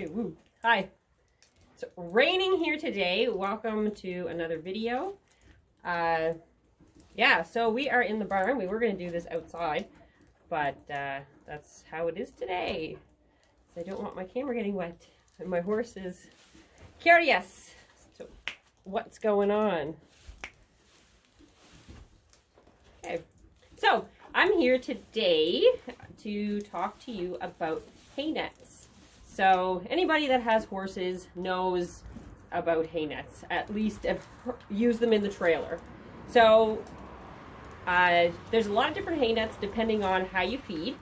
Okay, woo. Hi. It's raining here today. Welcome to another video. Yeah, so we are in the barn. We were going to do this outside, but that's how it is today. I don't want my camera getting wet. And my horse is curious. So what's going on? Okay, so I'm here today to talk to you about hay nets. So anybody that has horses knows about hay nets, at least use them in the trailer. So there's a lot of different hay nets depending on how you feed.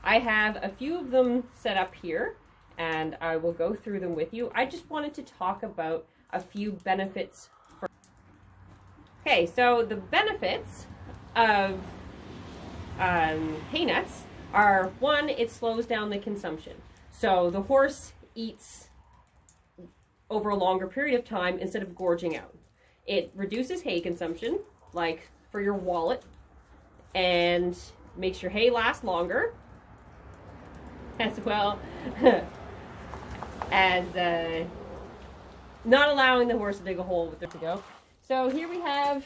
I have a few of them set up here and I will go through them with you. I just wanted to talk about a few benefits. Okay, so the benefits of hay nets are, one, it slows down the consumption. So the horse eats over a longer period of time instead of gorging out. It reduces hay consumption, like for your wallet, and makes your hay last longer, as well as not allowing the horse to dig a hole with it to go. So here we have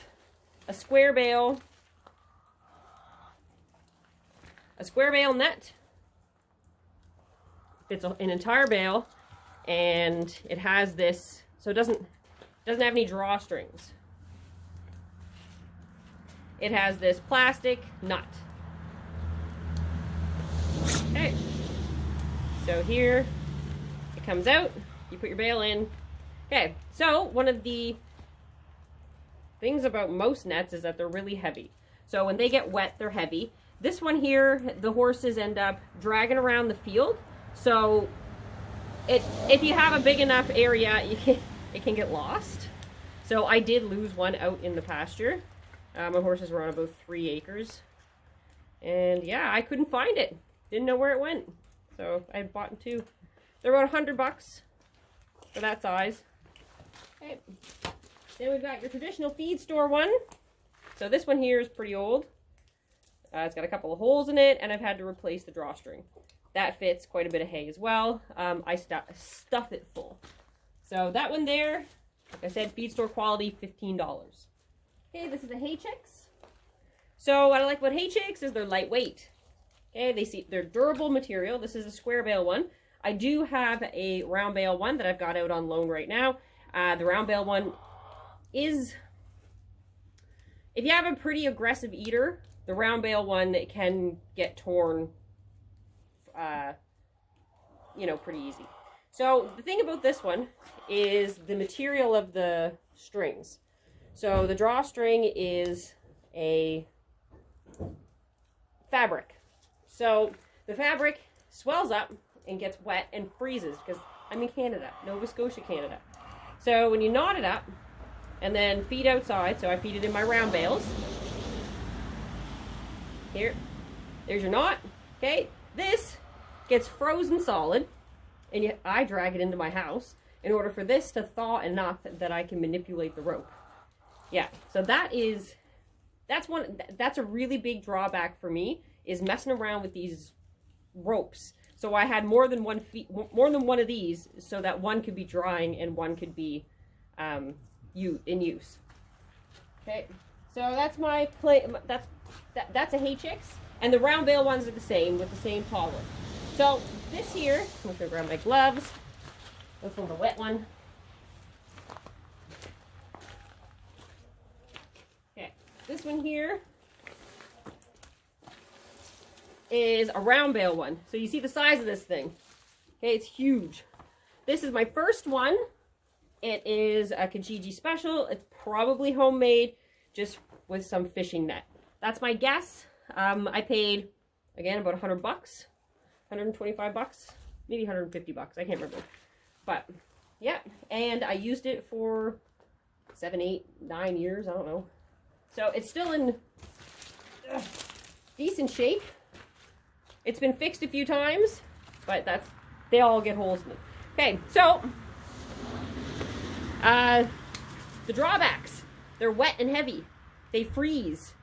a square bale net. It's an entire bale, and it has this, so it doesn't have any drawstrings. It has this plastic nut. Okay, so here it comes out, you put your bale in. Okay, so one of the things about most nets is that they're really heavy. So when they get wet, they're heavy. This one here, the horses end up dragging around the field. So if you have a big enough area, it can get lost. So I did lose one out in the pasture. My horses were on about 3 acres. And yeah, I couldn't find it. Didn't know where it went. So I bought 2. They're about $100 for that size. Okay. Then we've got your traditional feed store one. So this one here is pretty old. It's got a couple of holes in it, and I've had to replace the drawstring. That fits quite a bit of hay as well. I stuff it full. So that one there, like I said, feed store quality, $15. Okay, this is a hay chicks. So what I like about hay chicks is they're lightweight. Okay, they're durable material. This is a square bale one. I do have a round bale one that I've got out on loan right now. The round bale one is, if you have a pretty aggressive eater, the round bale one can get torn, pretty easy. So the thing about this one is the material of the strings. So the drawstring is a fabric. So the fabric swells up and gets wet and freezes because I'm in Canada, Nova Scotia, Canada. So when you knot it up and then feed outside, so I feed it in my round bales. Here, there's your knot. Okay, this gets frozen solid, and yet I drag it into my house in order for this to thaw enough that I can manipulate the rope. Yeah, so that's a really big drawback for me, is messing around with these ropes. So I had more than one of these, so that one could be drying and one could be in use. Okay, so that's my that's a hay chicks, and the round bale ones are the same with the same collar. So this here, I'm gonna grab my gloves. This one's a wet one. Okay, this one here is a round bale one. So you see the size of this thing. Okay, it's huge. This is my first one. It is a Kijiji special. It's probably homemade, just with some fishing net. That's my guess. I paid, again, about $100, $125, maybe $150. I can't remember. But yeah, and I used it for 7, 8, 9 years. I don't know. So it's still in decent shape. It's been fixed a few times, but they all get holes in it. Okay, so the drawbacks: they're wet and heavy. They freeze.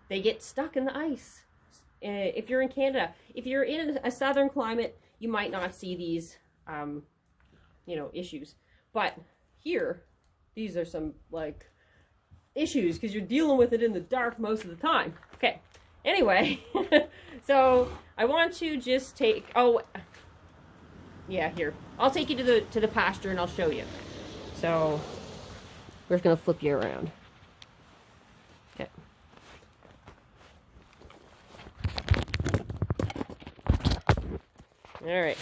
They get stuck in the ice. If you're in Canada, if you're in a southern climate, you might not see these you know, issues. But here, these are some, like, issues because you're dealing with it in the dark most of the time. Okay, anyway, so I want to just take, oh, yeah, here. I'll take you to the pasture and I'll show you. So, we're just going to flip you around. Okay. All right.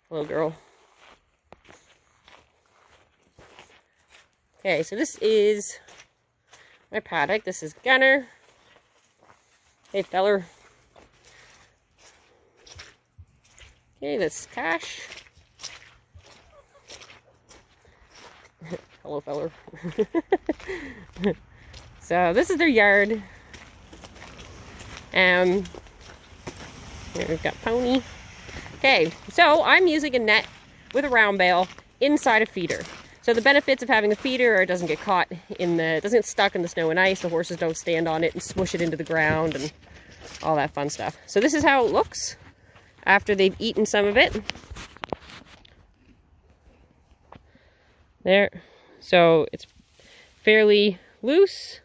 Hello, girl. Okay, so this is my paddock. This is Gunner. Hey, feller. Okay, this is Cash. Hello, feller. So this is their yard. Here we've got Pony. Okay, so I'm using a net with a round bale inside a feeder. So the benefits of having a feeder are it doesn't get caught in the, doesn't get stuck in the snow and ice. The horses don't stand on it and smush it into the ground and all that fun stuff. So this is how it looks after they've eaten some of it. There. So it's fairly loose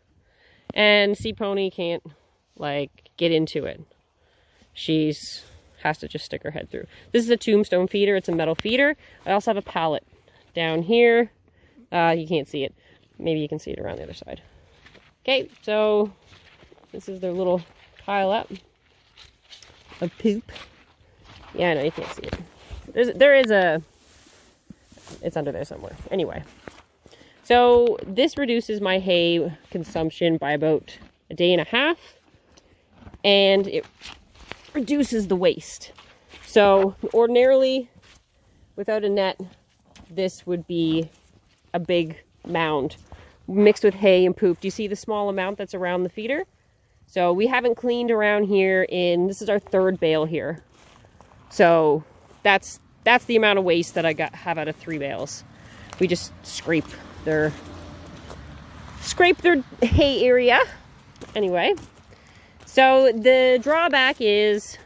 and see Pony can't like get into it. She's has to just stick her head through. This is a tombstone feeder. It's a metal feeder. I also have a pallet down here. You can't see it. Maybe you can see it around the other side. Okay, so this is their little pile up of poop. Yeah, no, you can't see it. There is a, it's under there somewhere. Anyway, so this reduces my hay consumption by about a day and a half, and it reduces the waste. So ordinarily, without a net, this would be a big mound mixed with hay and poop. Do you see the small amount that's around the feeder? So we haven't cleaned around here in, this is our third bale here. So that's the amount of waste that I have out of 3 bales. We just scrape their hay area. Anyway, so the drawback is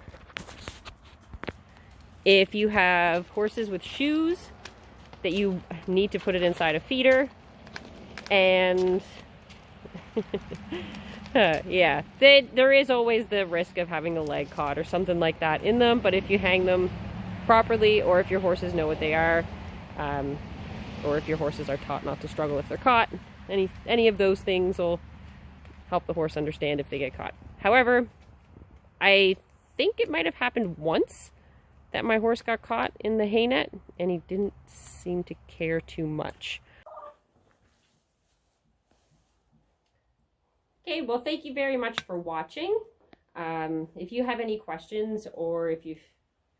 if you have horses with shoes that you need to put it inside a feeder, and yeah, there is always the risk of having a leg caught or something like that in them, but if you hang them properly, or if your horses know what they are, or if your horses are taught not to struggle if they're caught, any of those things will help the horse understand if they get caught. However, I think it might have happened once that my horse got caught in the hay net, and he didn't seem to care too much. Okay, well, thank you very much for watching. If you have any questions, or if you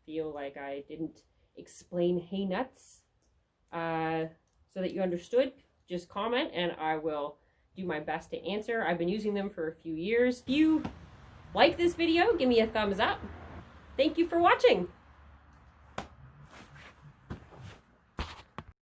feel like I didn't explain hay nuts so that you understood, just comment and I will do my best to answer. I've been using them for a few years. If you like this video, give me a thumbs up. Thank you for watching.